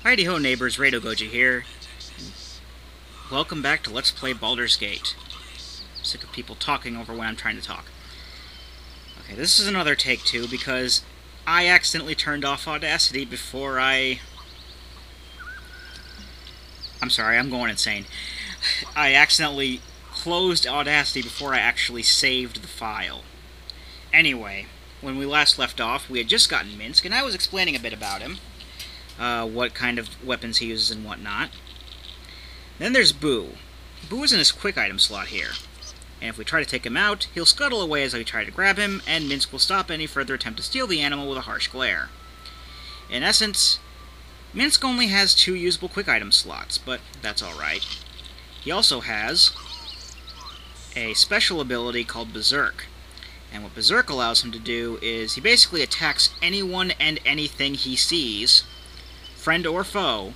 Heidi ho neighbors, Radio Goji here. Welcome back to Let's Play Baldur's Gate. I'm sick of people talking over when I'm trying to talk. Okay, this is another take two because I accidentally turned off Audacity before I'm sorry, I'm going insane. I accidentally closed Audacity before I actually saved the file. Anyway, when we last left off, we had just gotten Minsk, and I was explaining a bit about him. What kind of weapons he uses and whatnot. Then there's Boo. Boo is in his quick item slot here. And if we try to take him out, he'll scuttle away as we try to grab him, and Minsk will stop any further attempt to steal the animal with a harsh glare. In essence, Minsk only has 2 usable quick item slots, but that's alright. He also has a special ability called Berserk. And what Berserk allows him to do is he basically attacks anyone and anything he sees, friend or foe,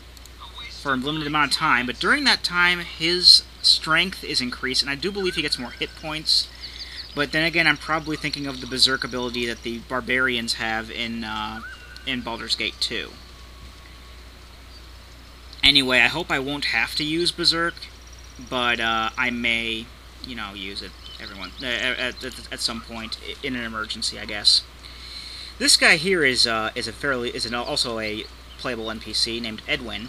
for a limited amount of time, but during that time his strength is increased, and I do believe he gets more hit points, but then again I'm probably thinking of the Berserk ability that the barbarians have in Baldur's Gate 2. Anyway, I hope I won't have to use Berserk, but I may, use it at some point in an emergency, I guess. This guy here is also a playable NPC named Edwin.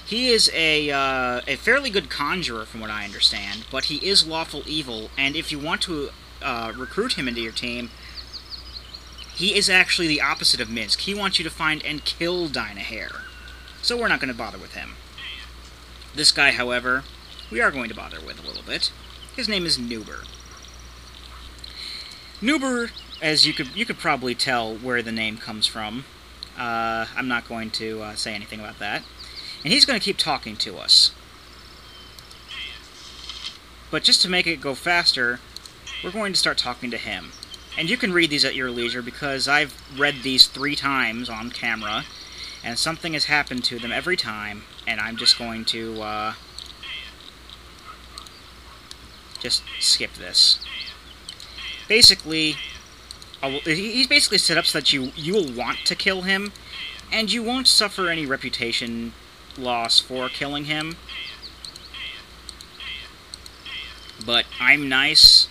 He is a fairly good conjurer, from what I understand, but he is lawful evil, and if you want to recruit him into your team, he is actually the opposite of Minsk. He wants you to find and kill Dynaheir, so we're not going to bother with him. This guy, however, we are going to bother with a little bit. His name is Nuber. Nuber, as you could probably tell where the name comes from. I'm not going to say anything about that. And he's going to keep talking to us. But just to make it go faster, we're going to start talking to him. And you can read these at your leisure, because I've read these 3 times on camera, and something has happened to them every time, and I'm just going to just skip this. Basically, he's basically set up so that you will want to kill him, and you won't suffer any reputation loss for killing him. But I'm nice,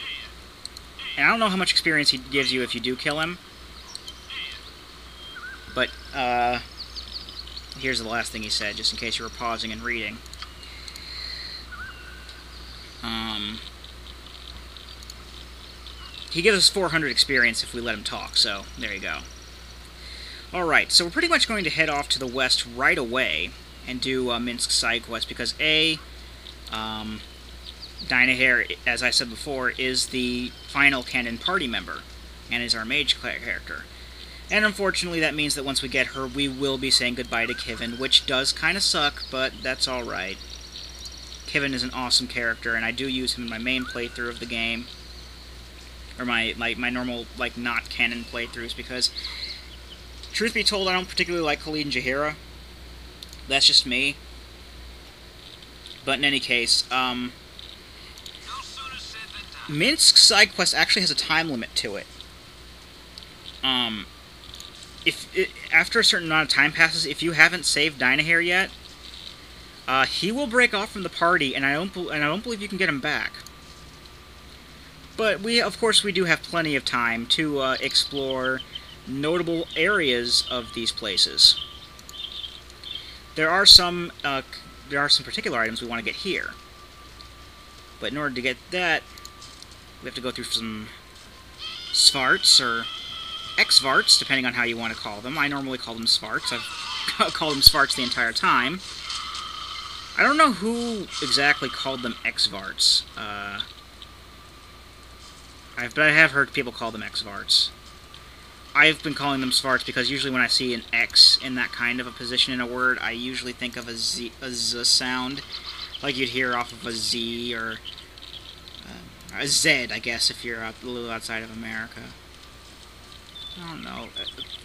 and I don't know how much experience he gives you if you do kill him. But here's the last thing he said, just in case you were pausing and reading. He gives us 400 experience if we let him talk, so there you go. Alright, so we're pretty much going to head off to the west right away and do Minsk's side quest, because Dynaheir, as I said before, is the final canon party member, and is our mage character. And unfortunately that means that once we get her, we will be saying goodbye to Kivin, which does kind of suck, but that's alright. Kivin is an awesome character, and I do use him in my main playthrough of the game. Or my normal, not canon playthroughs, because, truth be told, I don't particularly like Khalid and Jaheira. That's just me. But in any case, Minsk's side quest actually has a time limit to it. After a certain amount of time passes, if you haven't saved Dynaheir yet, he will break off from the party, and I don't believe you can get him back. But of course, we do have plenty of time to explore notable areas of these places. There are some particular items we want to get here, but in order to get that, we have to go through some Xvarts or Xvarts, depending on how you want to call them. I normally call them Xvarts. I've called them Xvarts the entire time. I don't know who exactly called them Xvarts. But I have heard people call them Xvarts. I've been calling them Xvarts because usually when I see an X in that kind of a position in a word, I usually think of a Z sound, like you'd hear off of a Z, or a Z, I guess, if you're a little outside of America. I don't know.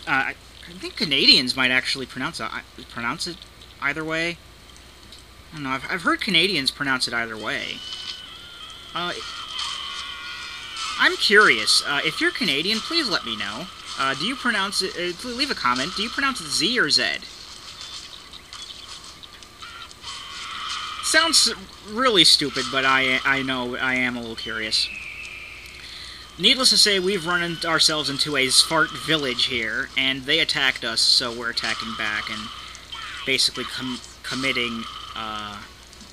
I think Canadians might actually pronounce it either way. I don't know. I've heard Canadians pronounce it either way. I'm curious. If you're Canadian, please let me know. Do you pronounce it... leave a comment. Do you pronounce it Z or Z? sounds really stupid, but I know I am a little curious. Needless to say, we've run ourselves into a Xvart village here, and they attacked us, so we're attacking back and basically committing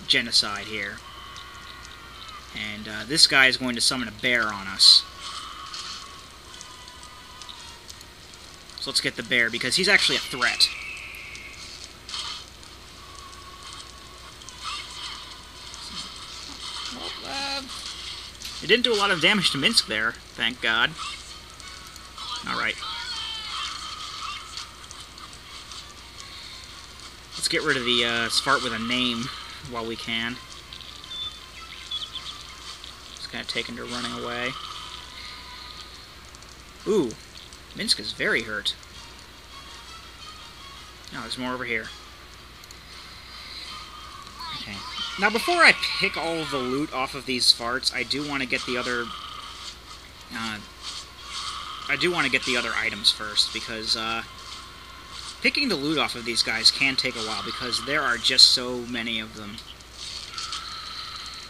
genocide here. And this guy is going to summon a bear on us. So let's get the bear, because he's actually a threat. Well, it didn't do a lot of damage to Minsk there, thank God. Alright. Let's get rid of the Spart with a name while we can. Just kind of taken to running away. Ooh, Minsk is very hurt. No, there's more over here. Okay. Now, before I pick all of the loot off of these Xvarts, I do want to get the other... items first, because, picking the loot off of these guys can take a while, because there are just so many of them.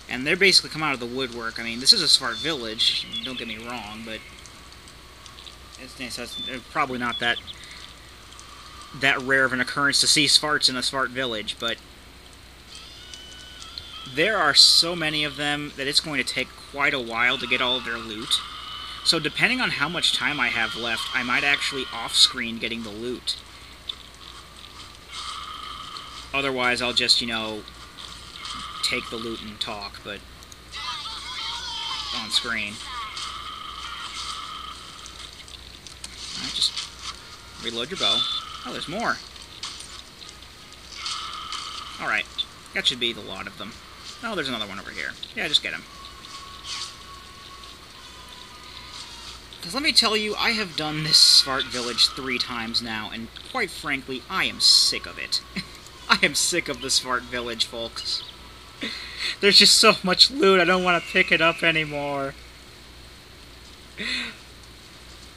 And they're basically come out of the woodwork. I mean, this is a Xvart village, don't get me wrong, but... it's probably not that rare of an occurrence to see Xvarts in a Xvart village, but... there are so many of them that it's going to take quite a while to get all of their loot. So depending on how much time I have left, I might actually off-screen getting the loot. Otherwise, I'll just, you know, take the loot and talk, but on screen. Alright, just reload your bow. Oh, there's more. Alright, that should be the lot of them. Oh, there's another one over here. Yeah, just get him. Because let me tell you, I have done this Xvart village 3 times now, and quite frankly, I am sick of it. I am sick of the Xvart village, folks. There's just so much loot, I don't want to pick it up anymore.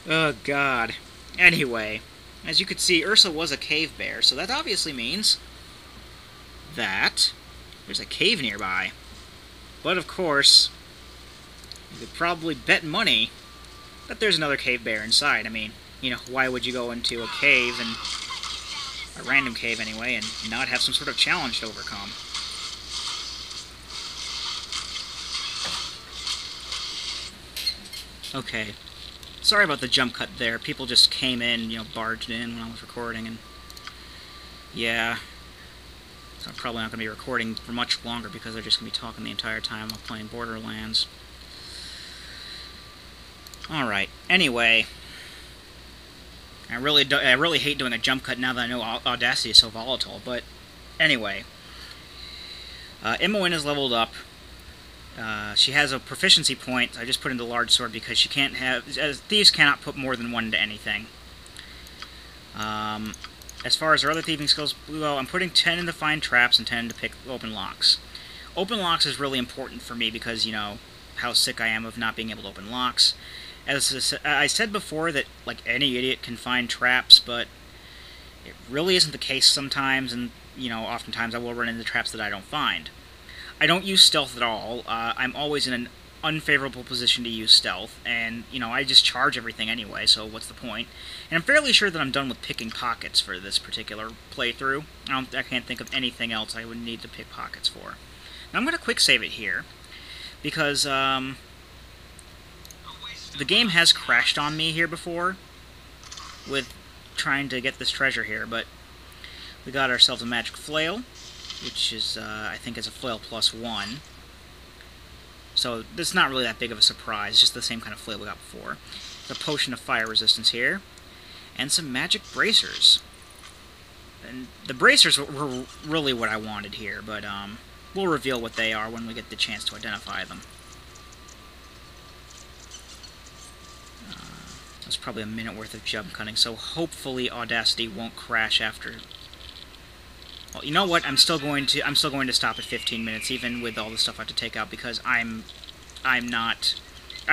Oh, God. Anyway, as you can see, Ursa was a cave bear, so that obviously means that there's a cave nearby. But of course, you could probably bet money that there's another cave bear inside. I mean, you know, why would you go into a cave, and a random cave anyway, and not have some sort of challenge to overcome? Okay. Sorry about the jump cut there. People just came in, you know, barged in when I was recording, and yeah. So I'm probably not going to be recording for much longer because they're just going to be talking the entire time while playing Borderlands. Alright, anyway. I really hate doing a jump cut now that I know Audacity is so volatile, but anyway. Imoen is leveled up. She has a proficiency point I just put into large sword because she can't have... thieves cannot put more than 1 into anything. As far as her other thieving skills, well, I'm putting 10 into find traps and 10 to pick open locks. Open locks is really important for me because, you know, how sick I am of not being able to open locks. As I said before, that, like, any idiot can find traps, but it really isn't the case sometimes, and, you know, oftentimes I will run into traps that I don't find. I don't use stealth at all. I'm always in an unfavorable position to use stealth, and, you know, I just charge everything anyway, so what's the point? And I'm fairly sure that I'm done with picking pockets for this particular playthrough. I can't think of anything else I would need to pick pockets for. Now I'm going to quick save it here, because, the game has crashed on me here before, with trying to get this treasure here, but we got ourselves a magic flail, which is, I think is a flail +1. So, this is not really that big of a surprise, it's just the same kind of flail we got before. The potion of fire resistance here, and some magic bracers. And the bracers were really what I wanted here, but we'll reveal what they are when we get the chance to identify them. That's probably a minute worth of jump cutting, so hopefully Audacity won't crash after. Well, you know what? I'm still going to stop at 15 minutes, even with all the stuff I have to take out, because I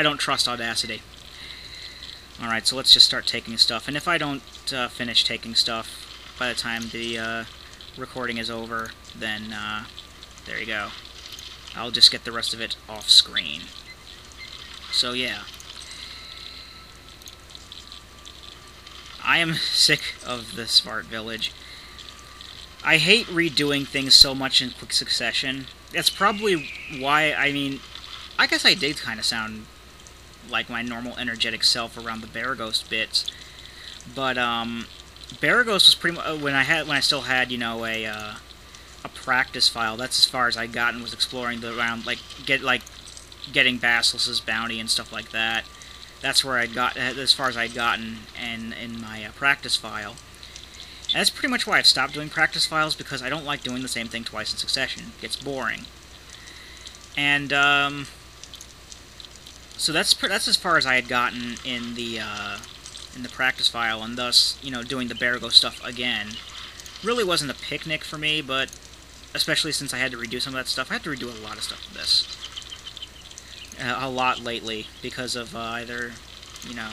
don't trust Audacity. Alright, so let's just start taking stuff, and if I don't finish taking stuff by the time the recording is over, then There you go. I'll just get the rest of it off screen. So yeah. I am sick of the Xvart village. I hate redoing things so much in quick succession. That's probably why, I mean, I guess I did kind of sound like my normal energetic self around the Baraghost bits. But, Baraghost was pretty much, when I still had, you know, a practice file, that's as far as I'd gotten, was exploring the round, getting Basilis's bounty and stuff like that. That's where I'd got, as far as I'd gotten in my practice file. And that's pretty much why I've stopped doing practice files, because I don't like doing the same thing twice in succession. It gets boring. And, so that's as far as I had gotten in the practice file, and thus, you know, doing the Baraghost stuff again really wasn't a picnic for me, but especially since I had to redo some of that stuff. I had to redo a lot of stuff with this. A lot lately, because of either, you know,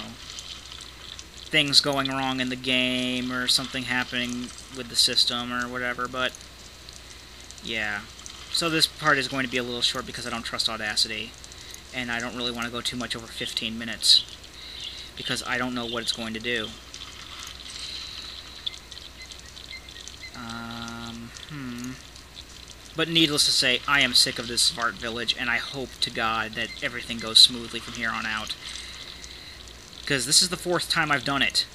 things going wrong in the game, or something happening with the system, or whatever, but yeah. So this part is going to be a little short because I don't trust Audacity, and I don't really want to go too much over 15 minutes, because I don't know what it's going to do. But needless to say, I am sick of this Xvart village, and I hope to God that everything goes smoothly from here on out. Because this is the 4th time I've done it.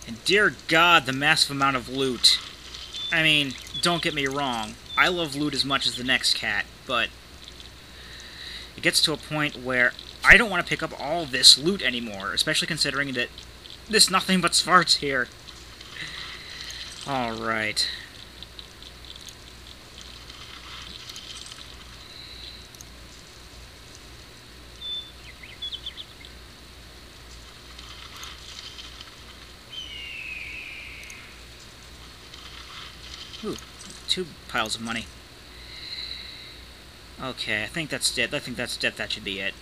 And dear God, the massive amount of loot. I mean, don't get me wrong, I love loot as much as the next cat, but it gets to a point where I don't want to pick up all this loot anymore, especially considering that there's nothing but Xvarts here. Alright. Ooh, 2 piles of money. Okay, I think that's it. That should be it.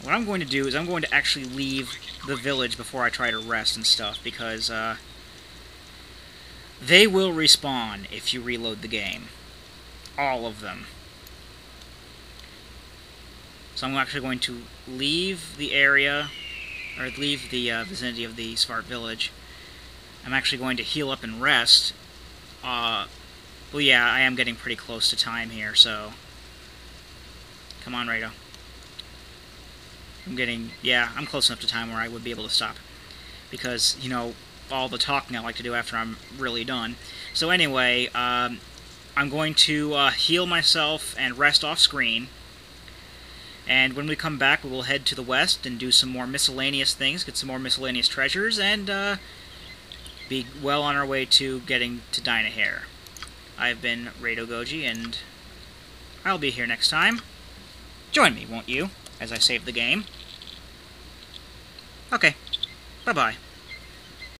What I'm going to do is I'm going to actually leave the village before I try to rest and stuff, because they will respawn if you reload the game. All of them. So I'm actually going to leave the area, or leave the vicinity of the Spart village. I'm actually going to heal up and rest. Well, yeah, I am getting pretty close to time here, so... Come on, Rado. I'm close enough to time where I would be able to stop. Because, you know, all the talking I like to do after I'm really done. So anyway, I'm going to heal myself and rest off screen. And when we come back, we will head to the west and do some more miscellaneous things, get some more miscellaneous treasures, and be well on our way to getting to Dynaheir. I've been Rado Goji, and I'll be here next time. Join me, won't you, as I save the game? Okay, bye-bye.